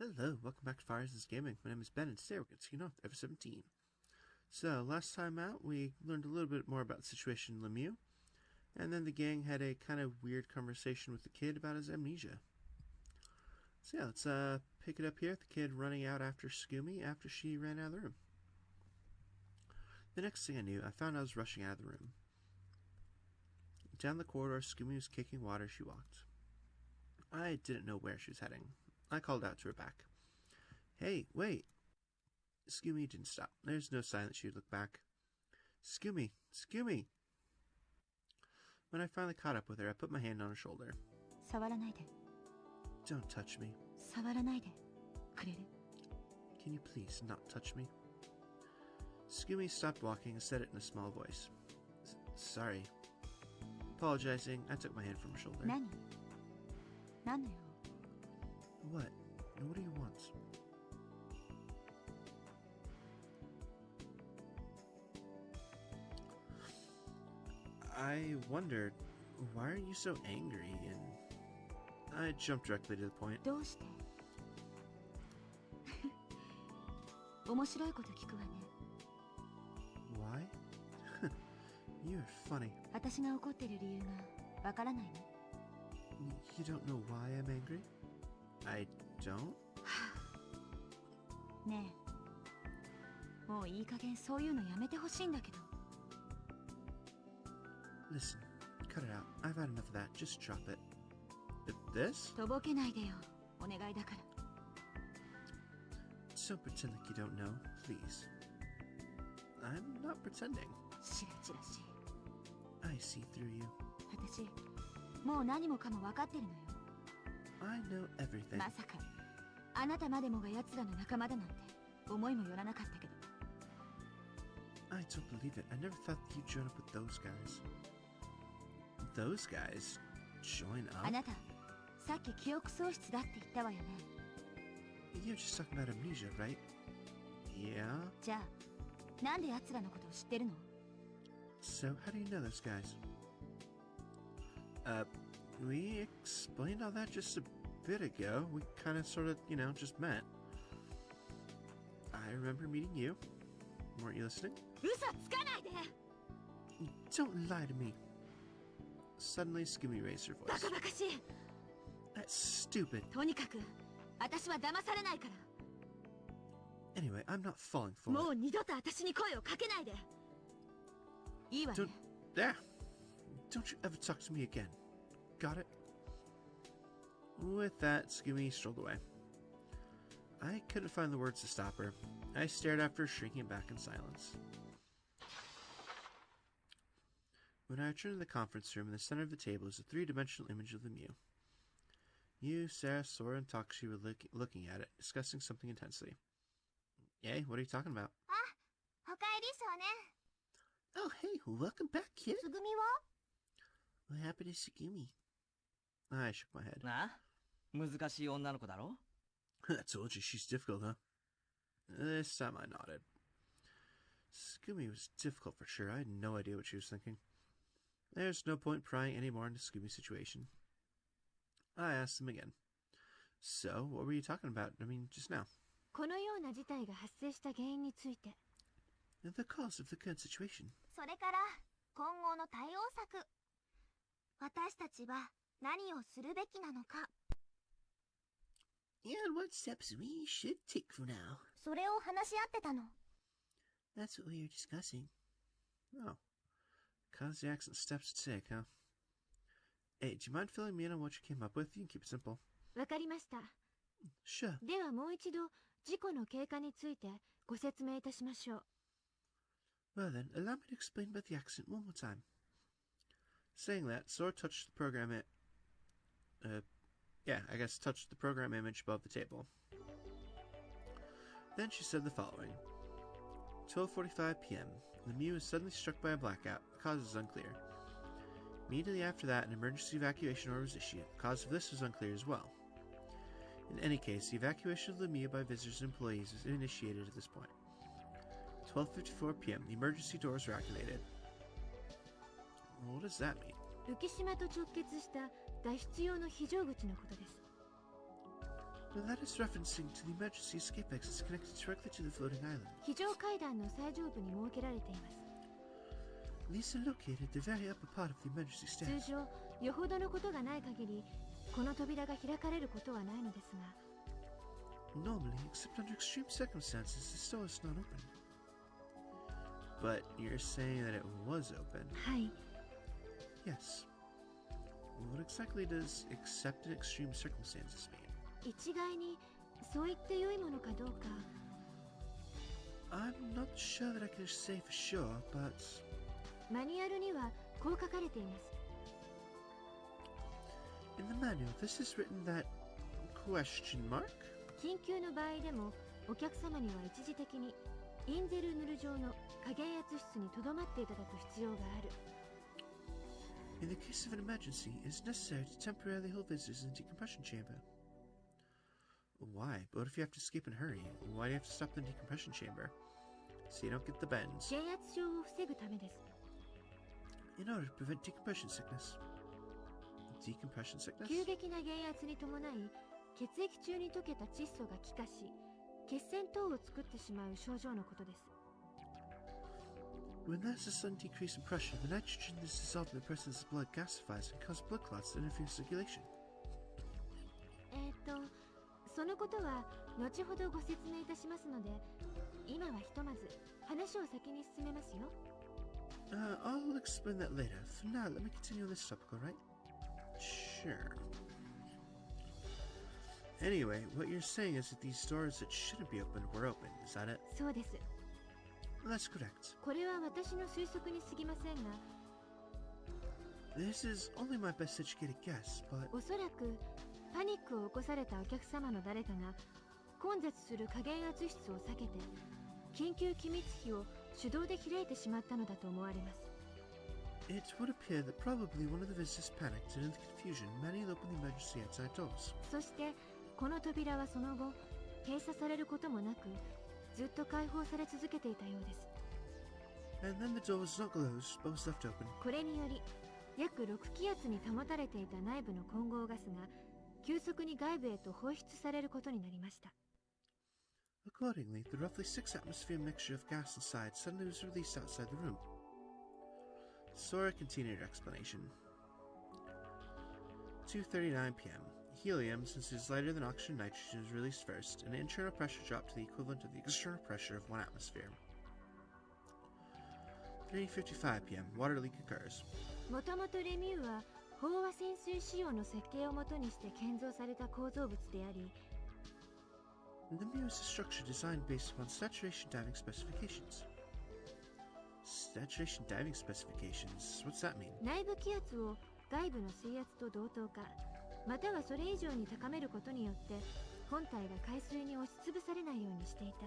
Hello, welcome back to Fires Gaming. My name is Ben, and today we're continuing on with Ever17. So, last time out, we learned a little bit more about the situation in Lemieux, and then the gang had a kind of weird conversation with the kid about his amnesia. So yeah, let's pick it up here. The kid running out after Scoomy after she ran out of the room. The next thing I knew, I found I was rushing out of the room. Down the corridor, Scoomy was kicking water as she walked. I didn't know where she was heading. I called out to her back. Hey, wait! Scoomy didn't stop. There's no sign that she would look back. Scoomy! Scoomy! When I finally caught up with her, I put my hand on her shoulder. Don't touch me. Can you please not touch me? Scoomy stopped walking and said it in a small voice. Sorry. Apologizing, I took my hand from her shoulder. What? What do you want? I wondered, why are you so angry? And I jumped directly to the point. Why? You're funny. You don't know why I'm angry? I don't? Listen, cut it out. I've had enough of that. Just drop it. This? Don't pretend like you don't know, please. I'm not pretending. I see through you. I know everything. I don't believe it. I never thought that you'd join up with those guys. Those guys? Join up? You're just talking about amnesia, right? Yeah? So, how do you know those guys? We explained all that just a bit ago. We kind of sort of, just met. I remember meeting you. Weren't you listening? Don't lie to me. Suddenly, Scoomy raised her voice. That's stupid. Anyway, I'm not falling for it. Don't you ever talk to me again. Got it? With that, Scoomy strolled away. I couldn't find the words to stop her. I stared after her, shrinking back in silence. When I returned to the conference room, in the center of the table was a three-dimensional image of Lemieux. You, Sara, Sora, and Takashi were looking at it, discussing something intensely. Yay, what are you talking about? Oh, hey, welcome back, kid. What happened to Scoomy? I shook my head. I told you, she's difficult, huh? This time I nodded. Scoomy was difficult for sure. I had no idea what she was thinking. There's no point prying any more into Scooby's situation. I asked him again. So, what were you talking about? Just now. The cause of the current situation. And what steps we should take for now. That's what we were discussing. Oh. Cause the accent steps to take, huh? Hey, do you mind filling me in on what you came up with? You can keep it simple. Sure. Well then, allow me to explain about the accident one more time. Saying that, Sora touched the program touched the program image above the table. Then she said the following. 12:45 p.m. Lemieux was suddenly struck by a blackout. The cause is unclear. Immediately after that, an emergency evacuation order was issued. The cause of this was unclear as well. In any case, the evacuation of Lemieux by visitors and employees was initiated at this point. 12:54 p.m. The emergency doors were activated. What does that mean? Well, that is referencing to the emergency escape exits connected directly to the floating island. 非常階段の最上部に設けられています。 These are located at the very upper part of the emergency 通 stairs. 常、よほどのことがない限り、この扉が開かれることはないのですが、 Normally, except under extreme circumstances, this door is not open. But you're saying that it was open. はい、 Yes. What exactly does except in extreme circumstances mean? 一概にそう言って良いものかどうか、 I'm not sure that I can say for sure, but マニュアルにはこう書かれています。 in the manual, this is written that question mark? 緊急の場合でも、お客様には一時的にインゼルヌル状の過減圧室にとどまっていただく必要がある。 In the case of an emergency, it is necessary to temporarily hold visitors in the decompression chamber. Why? But what if you have to escape in a hurry? Why do you have to stop in the decompression chamber? So you don't get the bends. 減圧症を防ぐためです。 In order to prevent decompression sickness. Decompression sickness? 急激な減圧に伴い、血液中に溶けた窒素が気化し、血栓等を作ってしまう症状のことです。 When there's a sudden decrease in pressure, the nitrogen that is dissolved in the person's blood gasifies and causes blood clots that interfere with circulation. そのことは後ほどご説明いたしますので、今はひとまず話を先に進めますよ。 I'll explain that later. For now, let me continue on this topic, alright? Sure. Anyway, what you're saying is that these doors that shouldn't be open were open, is that it? そうです。 That's correct. これは私の推測に過ぎませんが、 This is only my best educated guess, but おそらくパニックを起こされたお客様の誰かが混雑する過減圧室を避けて緊急機密費を手動で開いてしまったのだと思われます。 it would appear that probably one of the visitors panicked and in the confusion, many opened the emergency outside doors. そしてこの扉はその後閉鎖されることもなくずっと開放され続けていたようです。 And then the door was not closed, but was left open. これにより約6気圧に保たれていた内部の混合ガスが急速に外部へと放出されることになりました。 Accordingly, the roughly 6 atmosphere mixture of gas inside suddenly was released outside the room. Sora continued her explanation. 2:39 p.m. Helium, since it is lighter than oxygen and nitrogen, is released first, and internal pressure dropped to the equivalent of the external pressure of 1 atmosphere. 3:55 p.m. Water leak occurs. もともとレミューは飽和潜水仕様の設計をもとにして建造された構造物であり、 The Mu is a structure designed based upon saturation diving specifications. Saturation diving specifications? What's that mean? 内部気圧を外部の水圧と同等化、またはそれ以上に高めることによって本体が海水に押しつぶされないようにしていた。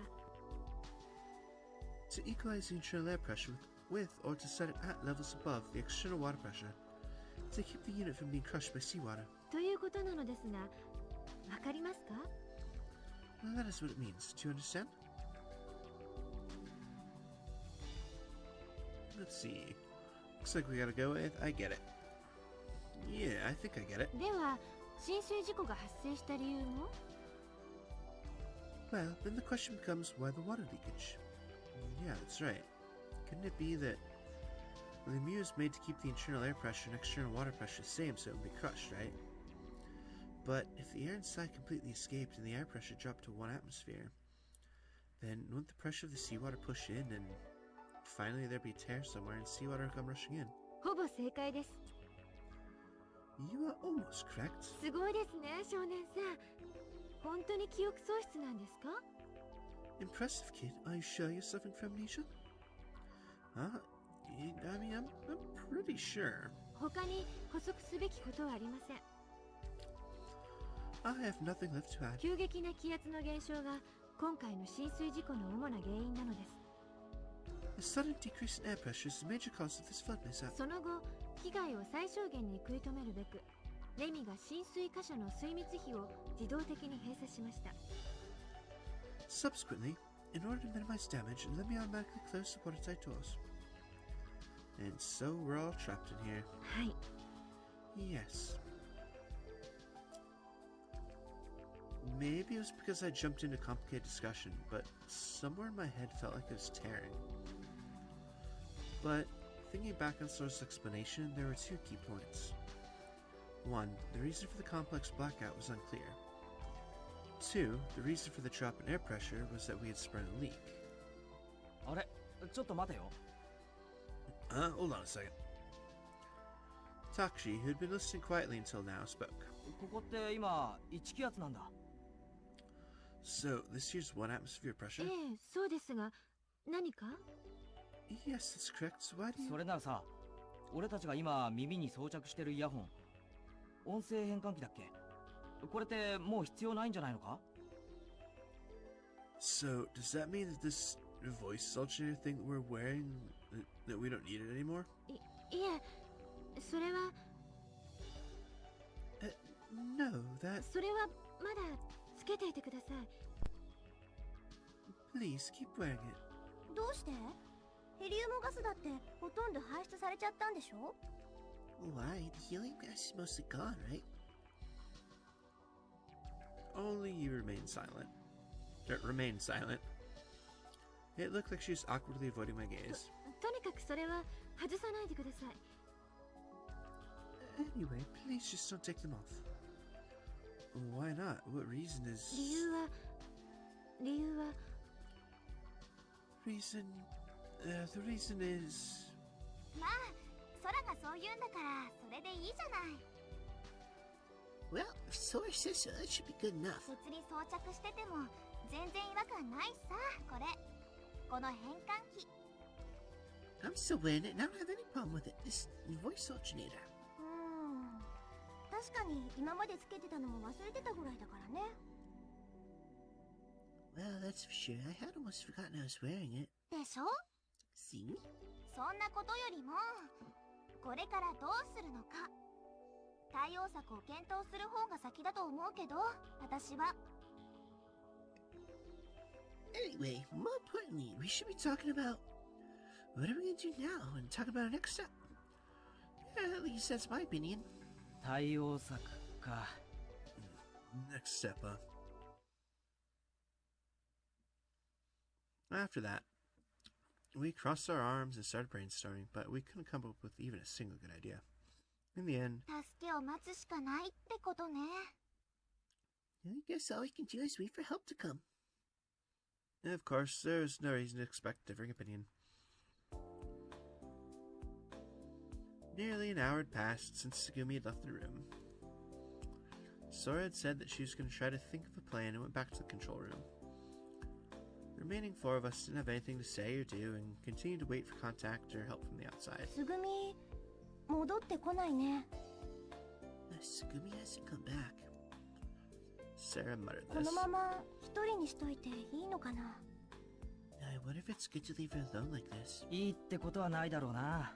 To equalize the internal air pressure with or to set it at levels above the external water pressure, to keep the unit from being crushed by seawater. ということなのですが、わかりますか？ Well, that is what it means. Do you understand? Let's see. Looks like we gotta go with I get it. Yeah, I think I get it. では、浸水事故が発生した理由も？ Well, then the question becomes why the water leakage? Yeah, that's right. Couldn't it be that the Mu is made to keep the internal air pressure and external water pressure the same so it won't be crushed, right? But if the air inside completely escaped and the air pressure dropped to 1 atmosphere, then wouldn't the pressure of the seawater push in and finally there'd be a tear somewhere and seawater would come rushing in? ほぼ正解です。 You are almost correct. すごいですね、少年さん。本当に記憶喪失なんですか？ Impressive, kid. Are you sure you're suffering from amnesia? I mean, I'm pretty sure. 他に補足すべきことはありません。 I have nothing left to add. 急激な気圧の減少が今回の浸水事故の主な原因なのです。 The sudden decrease in air pressure is the major cause of this flood mishap. その後、被害を最小限に食い止めるべく、レミが浸水箇所の水密費を自動的に閉鎖しました。 Subsequently, in order to minimize damage, let me automatically close the watertight doors. And so we're all trapped in here. はい。 Yes. Maybe it was because I jumped into complicated discussion, but somewhere in my head felt like it was tearing. But thinking back on Sora's explanation, there were two key points. One, the reason for the complex blackout was unclear. Two, the reason for the drop in air pressure was that we had sprung a leak. あれ、ちょっと待てよ。 Hold on a second. Takashi, who had been listening quietly until now, spoke. ここって今1気圧なんだ。 So, this here's 1 atmosphere pressure? ええ、そうですが、何か？ Yes, that's correct. Why do you... それならさ、俺たちが今耳に装着してるイヤホン、音声変換器だっけ？これってもう必要ないんじゃないのか？ So, does that mean that this voice alternator thing that we're wearing, that we don't need it anymore? いえ、それは No, that... それはまだつけていてください。 Please, keep wearing it. どうして？ヘリウムガスだってほとんど排出されちゃったんでしょ？ Why? The helium gas is mostly gone, right? Only you remain silent. Remain silent. It looked like she was awkwardly avoiding my gaze. とにかくそれは外さないでください。 Anyway, please just don't take them off. Why not? What reason is... 理由は Reason... the reason is... まあ、空がそう言うんだからそれでいいじゃない。 Well, if Sora says so, that should be good enough. 別に装着してても全然違和感ないさ、これ。この変換器。 I'm still wearing it and I don't have any problem with it. This voice alternator. 確かに今までつけてたのも忘れてたぐらいだからね。 Well, that's for sure. I had almost forgotten I was wearing it. でしょ？ See? そんなことよりも、これからどうするのか。対応策を検討する方が先だと思うけど、私は。 Anyway, more importantly, we should be talking about... What are we gonna do now and talk about our next step? Yeah, at least that's my opinion. 対応策か。 Next step, huh? After that, we crossed our arms and started brainstorming, but we couldn't come up with even a single good idea. In the end, 助けを待つしかないってことね。 I guess all we can do is wait for help to come. And of course, there was no reason to expect a differing opinion. Nearly an hour had passed since Tsugumi had left the room. Sora had said that she was going to try to think of a plan and went back to the control room. The remaining 4 of us didn't have anything to say or do and continued to wait for contact or help from the outside. つぐみ、戻ってこないね。 Tsugumi hasn't come back. Sara muttered こ this. のまま一人にしといていいのかな。 I wonder if it's good to leave her alone like this. いいってことはないだろうな。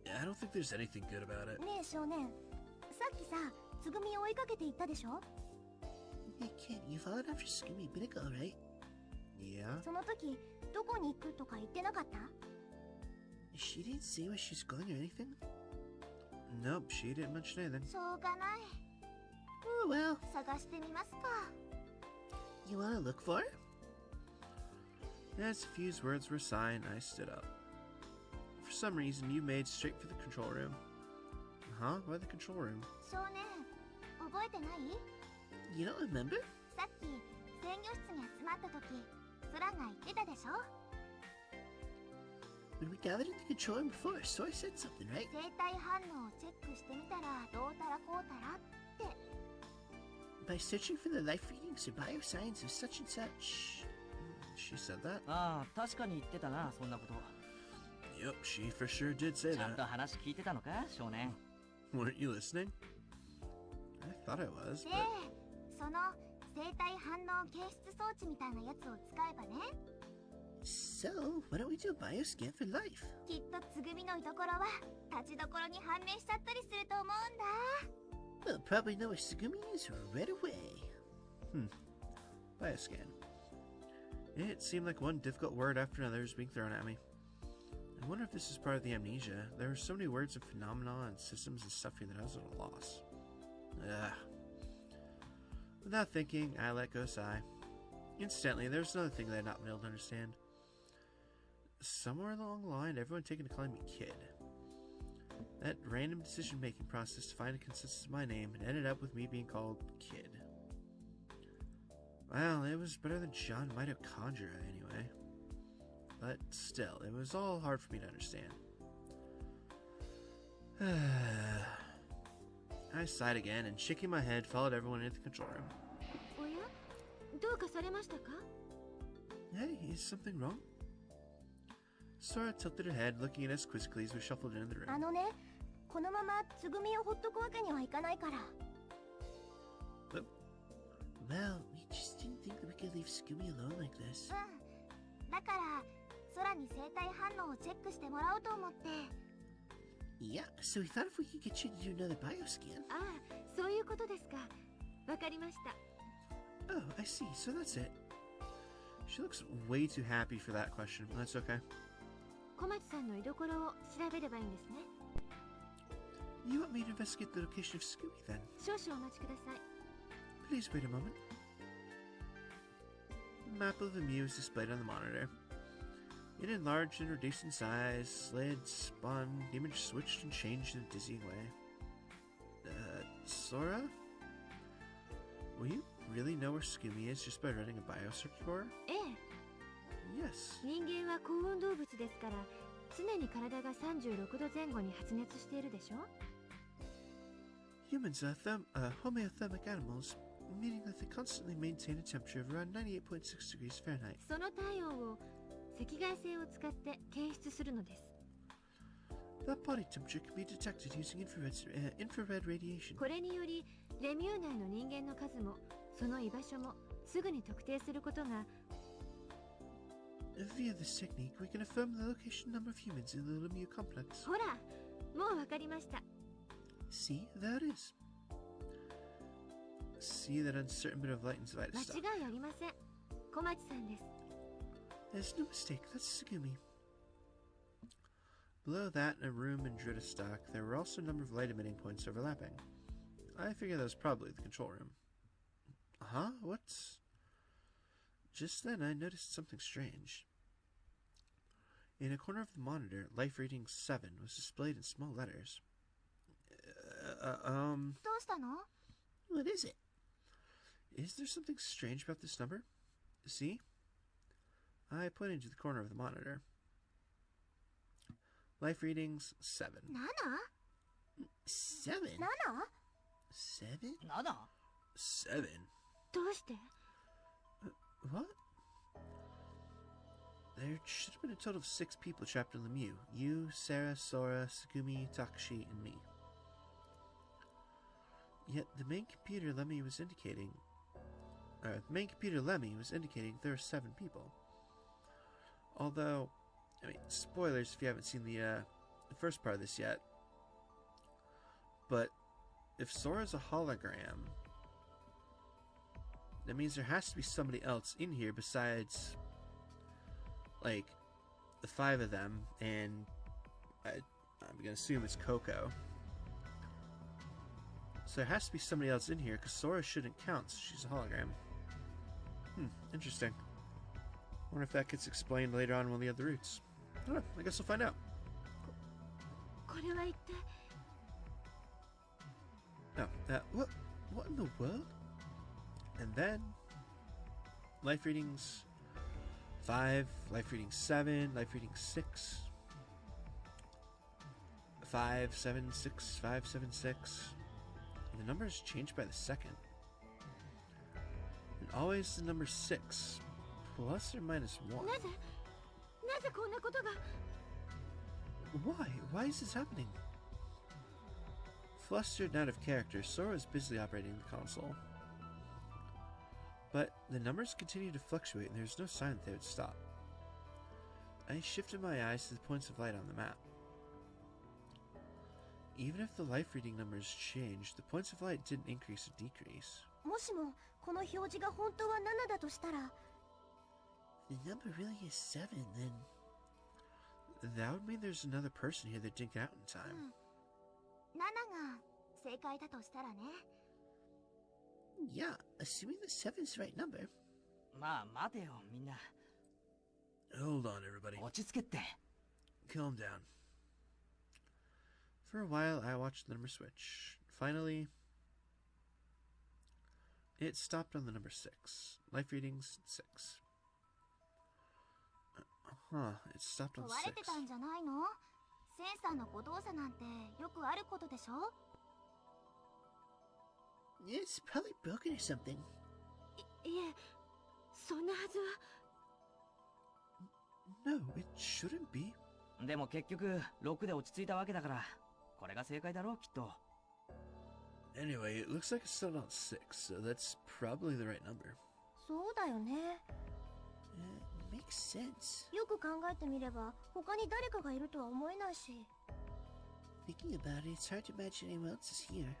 I don't think there's anything good about it. ねえ少年、さっきさ、つぐみを追いかけていったでしょ？ Hey kid, you followed after Tsugumi a bit ago, right? Yeah. その時、どこに行くとか言ってなかった？ She didn't say where she's going or anything? Nope, she didn't mention anything. しょうがない。 Oh well. 探してみますか。 You wanna look for her? As Fu's words were signed, I stood up. For some reason, you made straight for the control room. Huh? Why the control room? 少年、覚えてない？ You don't remember? さっき制御室に集まった時、空が言ってたでしょ？ When we gathered in the control room before, Sora said something, right? 生体反応をチェックしてみたらどうたらこうたらって。 By searching for the life readings or bioscience of such and such. She said that? ああ、確かに言ってたな、そんなこと。 Yep, she for sure did say ちゃんと that. 話聞いてたのか、少年。 Weren't you listening? I thought I was, で but... その生体反応検出装置みたいなやつを使えばね、 So, why don't we do a bioscan for life? きっとつぐみの居所は立ちどころに判明しちゃったりすると思うんだ。 We'll probably know where Tsugumi is right away. Bioscan. It seemed like one difficult word after another was being thrown at me. I wonder if this is part of the amnesia. There were so many words and phenomena and systems and stuff here that I was at a loss. Ugh. Without thinking, I let go a sigh. Instantly, there was another thing that I had not been able to understand. Somewhere along the line, everyone had taken to calling me Kid. That random decision-making process to find a consensus of my name had ended up with me being called Kid. Well, it was better than John Mitochondria anyway. But still, it was all hard for me to understand. I sighed again and, shaking my head, followed everyone into the control room. おや、どうかされましたか? Hey, is something wrong? Sora tilted her head, looking at us quizzically as we shuffled into the room. あのね、このままつぐみをほっとくわけにはいかないから。 Well, we just didn't think that we could leave Scooby alone like this. だから、空に生体反応をチェックしてもらおうと思って。 Yeah, so we thought if we could get you to do another bioscan. ああ、そういうことですか。わかりました。 Oh, I see. So that's it. She looks way too happy for that question. That's okay. 小町さんの居所を調べればいいんですね。 You want me to investigate the location of Scooby then? 少々お待ちください。 Please wait a moment. The map of the Mew is displayed on the monitor. It enlarged and reduced in size, slid, spun, the image switched and changed in a dizzying way. Sora? Will you really know where Scooby is just by running a biosearch for her? ええ。 Yes. 人間は高温動物ですから、常に体が36度前後に発熱しているでしょ? Humans are homeothermic animals, meaning that they constantly maintain a temperature of around 98.6 degrees Fahrenheit. その体温を赤外線を使って検出するのです。 That body temperature can be detected using infrared radiation. これにより、レミュー内の人間の数も、その居場所もすぐに特定することが。 Via this technique, we can affirm the location number of humans in the Lemieux complex. ほら、もうわかりました。 See, there it is. See that uncertain bit of light inside a 間 star. 違いありません。小町さんです。 There's no mistake, that's Tsugumi. Below that, in a room in Druida stock, there were also a number of light-emitting points overlapping. I figured that was probably the control room. Huh? What's... Just then, I noticed something strange. In a corner of the monitor, life rating 7 was displayed in small letters. どうしたの? What is it? Is there something strange about this number? See? I pointed to the corner of the monitor. Life readings 7. 7? 7? 7? 7? どうして? What? There should have been a total of 6 people trapped in Lemieux. You, Sara, Sora, Tsugumi, Takashi, and me. Yet the main computer Lemmy was indicating there were 7 people. Although, I mean, spoilers if you haven't seen the first part of this yet. But if Sora's a hologram, that means there has to be somebody else in here besides, like, the 5 of them, and I'm gonna assume it's Coco. So there has to be somebody else in here, because Sora shouldn't count, so she's a hologram. Interesting. I wonder if that gets explained later on in one of the other routes. I don't know, I guess we'll find out. これは一体? Oh, what in the world? And then, life readings 5, life reading 7, life reading 6, 5, 7, 6, 5, 7, 6. And the numbers change by the second. And always the number 6, plus or minus 1. なぜこんなことが? Why? Why is this happening? Flustered and out of character, Sora is busily operating the console. But the numbers continue to fluctuate and there's no sign that they would stop. I shifted my eyes to the points of light on the map. Even if the life reading numbers changed, the points of light didn't increase or decrease. もしもこの表示が本当は7だとしたら、 The number really is 7, then that would mean there's another person here that didn't get out in time. 7が正解だとしたらね。 Yeah, assuming that 7's the right number. まあ待てよみんな。 Hold on, everybody. 落ち着けって。 Calm down. For a while, I watched the number switch. Finally, it stopped on the number 6. Life readings, 6. It stopped on 壊れて 6. たんじゃないの？センサーの誤動作なんてよくあることでしょ？ It's probably broken or something. いえ、そんなはずは。 No, it shouldn't be. でも結局6で落ち着いたわけだから、これが正解だろうきっと。 Anyway, it looks like it settled on 6, so that's probably the right number. そうだよね。 Makes sense. よく考えてみれば他に誰かがいるとは思えないし。 Thinking about it, it's hard to imagine anyone else is here.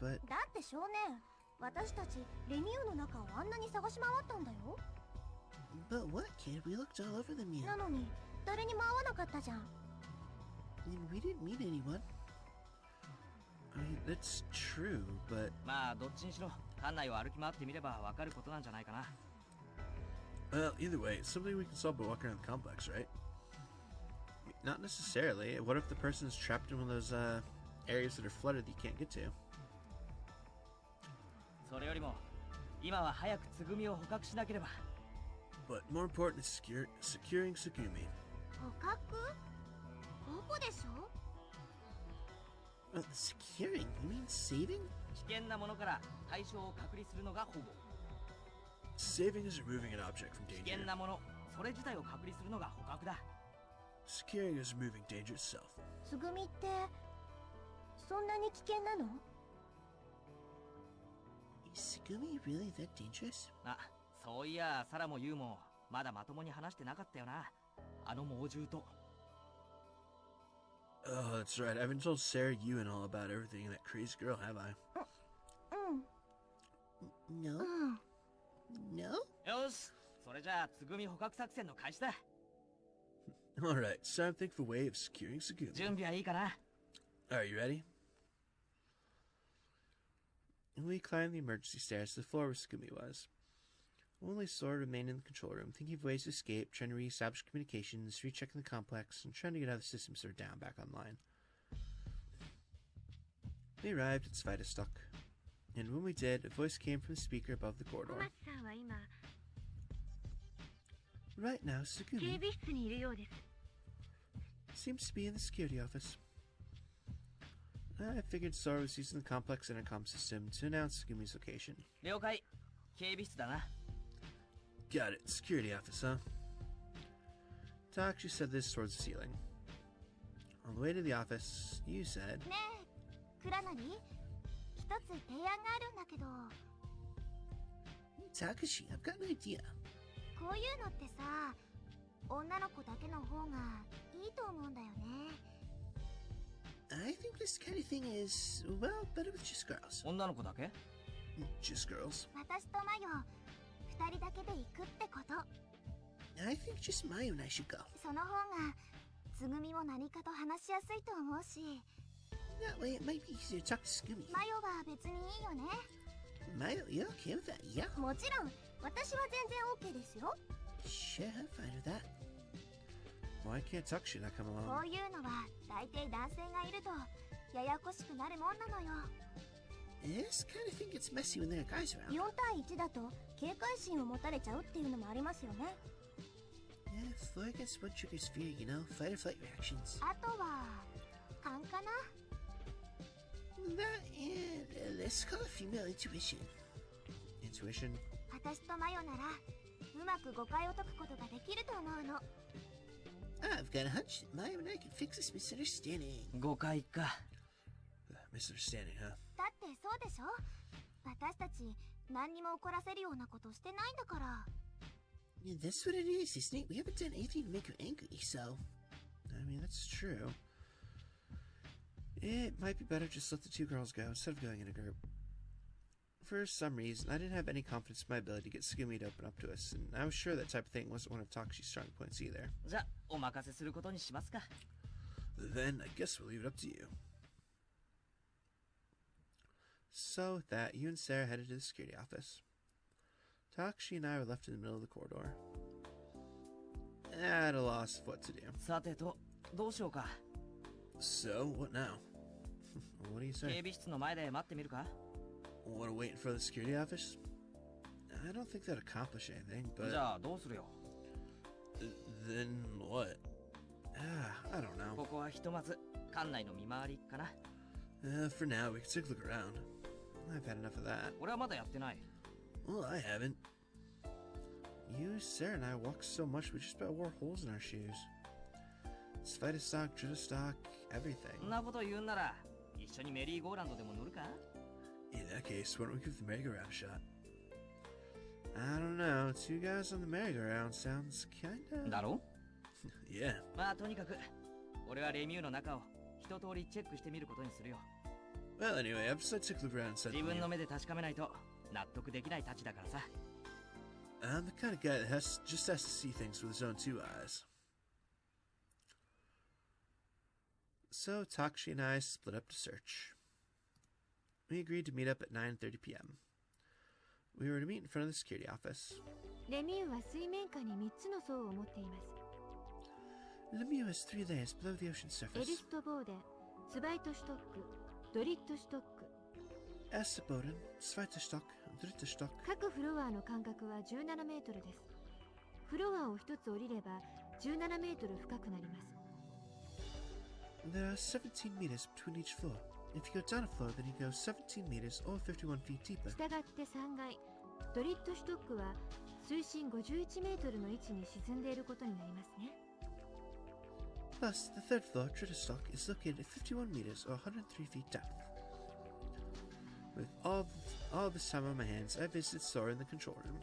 But だって少年、私たちレミューの中をあんなに探し回ったんだよ。 But what, kid? We looked all over the meal. なのに誰にも会わなかったじゃん。 And we didn't meet anyone. I mean, that's true, but まあどっちにしろ館内を歩き回ってみればわかることなんじゃないかな。 well, either way, it's something we can solve by walking around the complex, right? Not necessarily. What if the person is trapped in one of those areas that are flooded that you can't get to? それよりも今は早くつぐみを捕獲しなければ。 But more important is securing Tsugumi. 捕獲？保護でしょ？ Securing? You mean saving? 危険なものから対象を隔離するのが保護。 Saving is removing an object from 危 danger. 険なもの、それ自体を隔離するのが捕獲だ。 Securing is removing danger itself. つぐみってそんなに危険なの？ Is Tsugumi really that dangerous? あ、そういやサラもユウもまだまともに話してなかったよな。あの猛獣と。 Oh, that's right. I haven't told Sara, you, and all about everything and that crazy girl, have I? うん。 No? うん。 No? よし、それじゃあつぐみ捕獲作戦の開始だ。 Alright, it's time to think of a way of securing Tsugumi. 準備はいいかな？ Are you ready? We climbed the emergency stairs to the floor where Tsugumi was. Only Sora remained in the control room, thinking of ways to escape, trying to re-establish communications, rechecking the complex, and trying to get other systems that are down back online. We arrived at Svitostok, and when we did, a voice came from the speaker above the 小 corridor. 松さんは今 Right now, 警 Tsugumi 備室にいるようです。 seems to be in the security office. I figured Sora was using the complex intercom system to announce Tsugumi's location. 了解。警備室だな。 Got it. Security office, huh? Takushi said this towards the ceiling. On the way to the office, you said... ねえ、クラナリ、一つ提案があるんだけど。 Takushi, I've got an idea. こういうのってさ、女の子だけの方がいいと思うんだよね。 I think this kind of thing is, well, better with just girls. 女の子だけ？ Just girls. 私とマヨ、二人だけで行くってこと。 I think just Mayu and I should go. その方が、つぐみも何かと話しやすいと思うし。 That way it might be easier to talk to Tsugumi. マヨは別にいいよね。 Mayu, you okay with that? Yeah. もちろん、私は全然 OK ですよ。 Sure, I'm fine with that. Why can't Takushi not come こ along? ういうのは大抵男性がいるとややこしくなるもんなのよ。 This kind of thing gets messy when there are guys around. 4対1だと警戒心を持たれちゃうっていうのもありますよね。 Yeah, floor against one triggers fear, you know, fight or flight reactions. あとは勘かな。 That and let's call it female intuition. Intuition? 私とマヨならうまく誤解を解くことができると思うの。 I've got a hunch that Mayu and I can fix this misunderstanding. 誤解か。 Misunderstanding, huh? だってそうでしょ。私たち何にも怒らせるようなことしてないんだから。 Yeah, that's what it is, isn't it? We haven't done anything to make her angry, so... I mean, that's true. It might be better just let the two girls go instead of going in a group. For some reason, I didn't have any confidence in my ability to get Tsugumi to open up to us, and I was sure that type of thing wasn't one of Takushi's strong points either. じゃあお任せすることにしますか。 Then, I guess we'll leave it up to you. So with that, you and Sarah headed to the security office. Takashi and I were left in the middle of the corridor. At a loss of what to do. さてと、どうしようか。 So, what now? What do you 警 say? 備室の前で待ってみるか。 Want to wait in front of the security office? I don't think that'd accomplish anything, but... じゃあどうするよ。 Then what? I don't know. ここはひとまず館内の見回りかな。 For now, we can take a look around. I've had enough of that. 俺はまだやってない。 Well, I haven't. You, Sarah, and I walked so much we just about wore holes in our shoes. Spider stock, Dritter stock, everything. そんなこと言うんなら、一緒にメリーゴーランドでも乗るか。 In that case, why don't we give the merry-go-round a shot? I don't know. Two guys on the merry-go-round sounds kinda... だろ Yeah. まあとにかく、俺はレミューの中を一通りチェックしてみることにするよ。 Well, anyway, I've decided to take a look around inside 自 the 分の museum. 目で確かめないと納得できないたちだからさ。 I'm the kind of guy that just has to see things with his own two eyes. So Takashi and I split up to search. We agreed to meet up at 9:30 p.m. We were to meet in front of the security office. レミューは水面下に3つの層を持っています。 Lemieux has 3 layers below the ocean エル surface. ストボーデン、ツバイトシュトック、ドリットシュトック。 Ersterboden, zweiter Stock, dritter Stock. 各フロアの間隔は17メートルです。フロアを1つ降りれば17メートル深くなります。 There are 17 meters between each floor. If you go down a floor, then you go 17 meters or 51 feet deeper. したがって3階、ドリットシュトックは水深51メートルの位置に沈んでいることになりますね。 Plus, the third floor, dritter Stock, is located at 51 meters or 103 feet depth. With all this time on my hands, I visited Sora in the control room.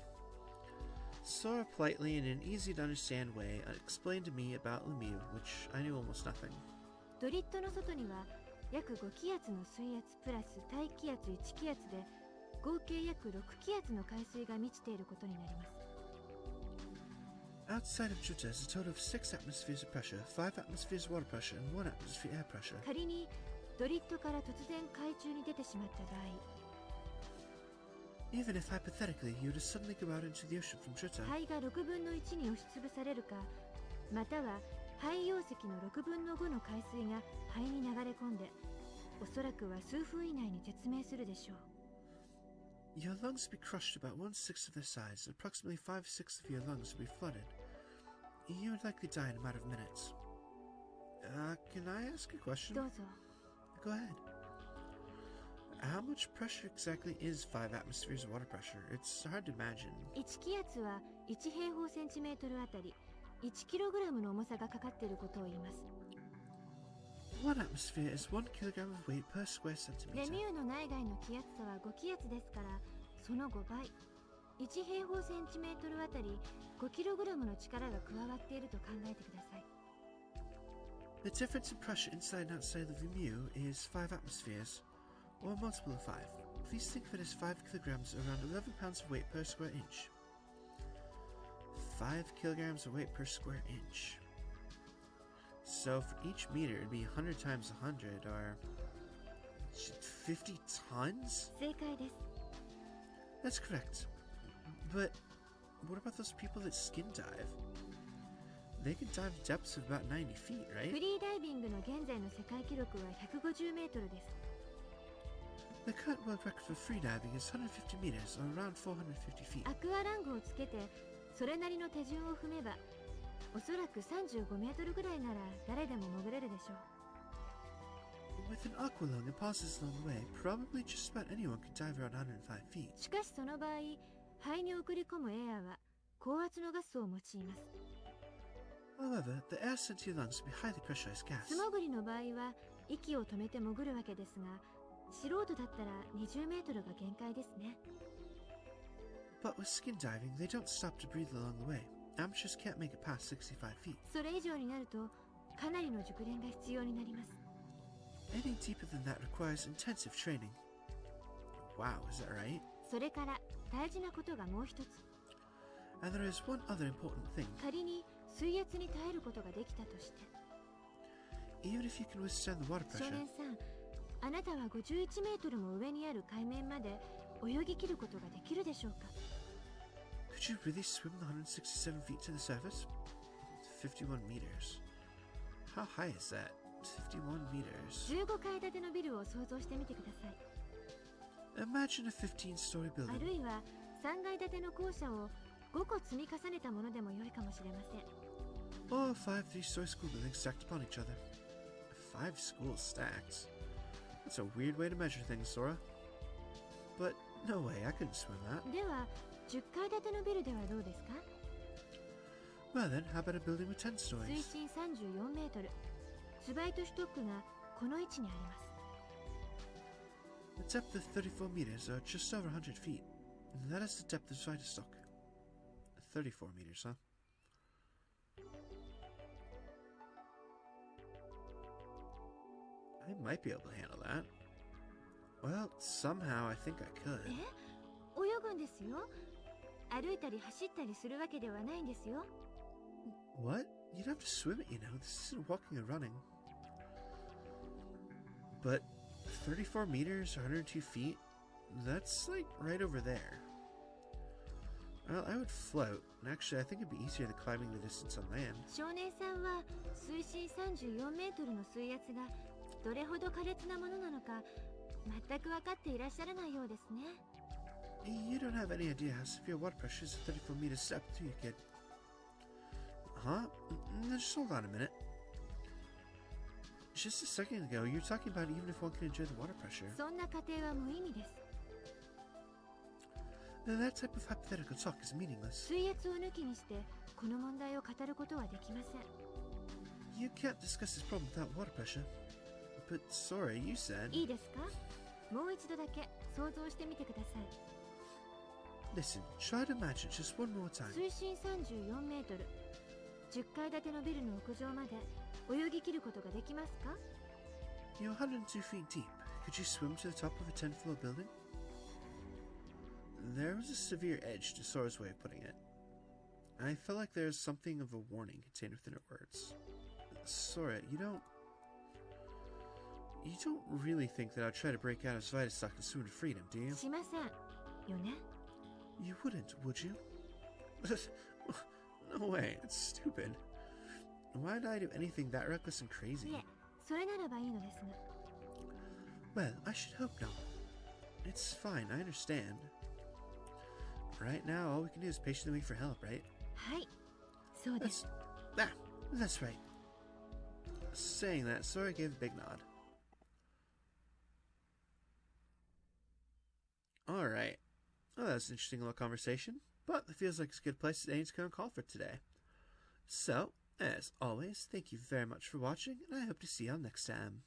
Sora politely and in an easy-to-understand way explained to me about Lemieux, which I knew almost nothing. ドリットの外には約5気圧の水圧プラス大気圧1気圧で合計約6気圧の海水が満ちていることになります。 Outside of Dritter is a total of 6 atmospheres of pressure, 5 atmospheres of water pressure, and 1 atmosphere air pressure. 仮にドリットから突然海中に出てしまった場合、 Even if hypothetically you were to suddenly go out into the ocean from Dritter, 肺が6分の1に押しつぶされるか、または肺溶石の6分の5の海水が肺に流れ込んで、おそらくは数分以内に絶命するでしょう。 your lungs would be crushed about 1/6 of their size, and approximately 5/6 of your lungs would be flooded. You would likely die in a matter of minutes. Can I ask a question? どうぞ。 Go ahead. How much pressure exactly is 5 atmospheres of water pressure? It's hard to imagine. 1気圧は1平方センチメートルあたり1キログラムの重さがかかっていることを言います。 1 atmosphere is 1 kilogram of weight per square レ centimeter. ミューの内外の気圧差は5気圧ですから、その5倍。1平方センチメートルあたり5キログラムの力が加わっていると考えてください。 The difference in pressure inside and outside of the Lemieux is 5 atmospheres, or a multiple of 5. Please think of it as 5 kilograms, around 11 pounds of weight per square inch. 5 kilograms of weight per square inch. So for each meter, it'd be 100 times 100, or 50 tons? 正解です。 That's correct. But what about those people that skin dive? They can dive depths of about 90 feet, フ right? リーダイビングの現在の世界記録は150メートルです。 The current world record for freediving is 150 meters, or around 450 feet. アクアラングをつけてそれなりの手順を踏めば、おそらく35メートルぐらいなら誰でも潜れるでしょう。 With an aqualung and pauses along the way, probably just about anyone could dive around 105 feet. しかしその場合、肺に送り込むエアーは高圧のガスを用います。 However, the air sent to your lungs would be highly pressurized gas. 素潜りの場合は息を止めて潜るわけですが、素人だったら20メートルが限界ですね。 But with skin diving, they don't stop to breathe along the way. Amateurs can't make it past 65 feet. それ以上になるとかなりの熟練が必要になります。 Any deeper than that requires intensive training. Wow, is that right? それから大事なことがもう一つ。 And there is one other important thing. 仮に水圧に耐えることができたとして、 Even if you can withstand the water 少 pressure, 年さん、あなたは51メートルも上にある海面まで泳ぎ切ることができるでしょうか？ Could you really swim the 167 feet to the surface? 51 meters. How high is that? 51 meters. 15階建てのビルを想像してみてください。 Imagine a 15-story あ building. るいは3階建ての校舎を5個積み重ねたものでも良いかもしれません。 Or 5 3-story school buildings stacked upon each other. 5 schools stacked. That's a weird way to measure things, Sora. But no way, I couldn't swim that. では10階建てのビルではどうですか？ Well then, how about a building with 10水 stories? 深34メートル、ツバイトシュトックがこの位置にあります。 The depth of 34 meters, or just over 100 feet. That is the depth of Vitastock. 34 meters, huh? I might be able to handle that. Well, somehow I think I could. え？泳ぐんですよ。歩いたり走ったりするわけではないんですよ。 What? You'd have to swim it, you know. This isn't walking or running. But 34 meters, 102 feet? That's like right over there. Well, I would float. And actually, I think it'd be easier than climbing the distance on land. 少年さんは水深34メートルの水圧がどれほど苛烈なものなのか全く分かっていらっしゃらないようですね。 You don't have any idea how severe water pressure is at 34 meters depth, do you, kid? Huh? Just hold on a minute. Just a second ago, you were talking about even if one can enjoy the water pressure. そんな過程は無意味です。 That type of hypothetical talk is meaningless. 水圧を抜きにしてこの問題を語ることはできません。 You can't discuss this problem without water pressure. But Sora, you said... いいですか？もう一度だけ想像してみてください。 Listen, try to imagine just one more time. 水深34メートル、10階建てのビルの屋上まで泳ぎ切ることができますか？ You're 102 feet deep. Could you swim to the top of a 10-floor building? There was a severe edge to Sora's way of putting it. I felt like there was something of a warning contained within her words. Sora, you don't really think that I'd try to break out of Vitastock and swim to freedom, do you? しませんよね。 You wouldn't, would you? No way, it's stupid. Why did I do anything that reckless and crazy? いえ、それならばいいのですが。 Well, I should hope not. It's fine, I understand. Right now, all we can do is patiently wait for help, right? はい、そうです。 That's right. Saying that, Sora gave a big nod. Alright. Well, that was an interesting little conversation, but it feels like it's a good place to end to call for today. So, as always, thank you very much for watching, and I hope to see you all next time.